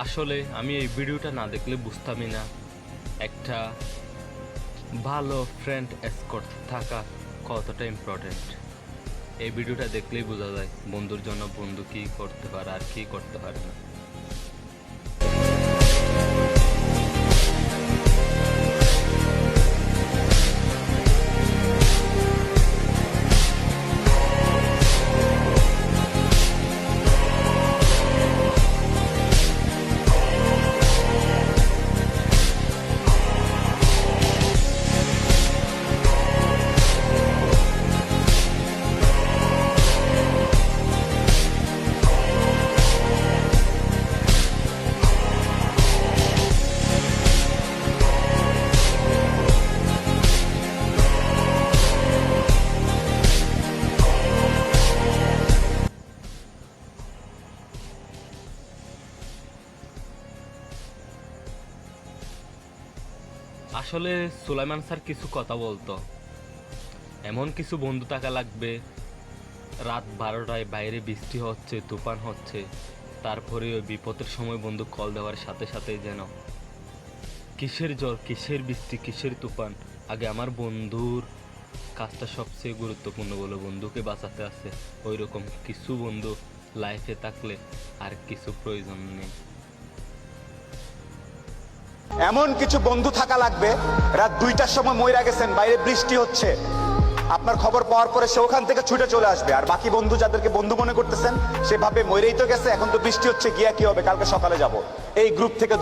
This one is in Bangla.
আসলে আমি এই ভিডিওটা না দেখলে বুঝতামই না একটা ভালো ফ্রেন্ড এসকর্ট থাকা কতটা ইম্পর্টেন্ট। এই ভিডিওটা দেখলেই বোঝা যায় বন্ধুর জন্য বন্ধু কী করতে পারে আর কী করতে পারে না। আসলে সুলাইমান স্যার কিছু কথা বলতো, এমন কিছু বন্ধু থাকা লাগবে রাত 12টায় বাইরে বৃষ্টি হচ্ছে, তুফান হচ্ছে, তারপরে ওই বিপদের সময় বন্ধু কল দেওয়ার সাথে সাথেই যেন কিসের ঝড়, কিসের বৃষ্টি, কিসের তুফান, আগে আমার বন্ধুর কাজটা সবচেয়ে গুরুত্বপূর্ণ বলে বন্ধুকে বাঁচাতে আছে। ওই রকম কিছু বন্ধু লাইফে থাকলে আর কিছু প্রয়োজন নেই। এমন কিছু বন্ধু থাকা লাগবে রাত 2টার সময় মইরা গেছেন, বাইরে বৃষ্টি হচ্ছে, আপনার খবর পাওয়ার পরে সে ওখান থেকে ছুটে চলে আসবে। আর বাকি বন্ধু যাদেরকে বন্ধু মনে করতেছেন সেভাবে মইরেই তো গেছে, এখন তো বৃষ্টি হচ্ছে, গিয়া কি হবে, কালকে সকালে যাব, এই গ্রুপ থেকে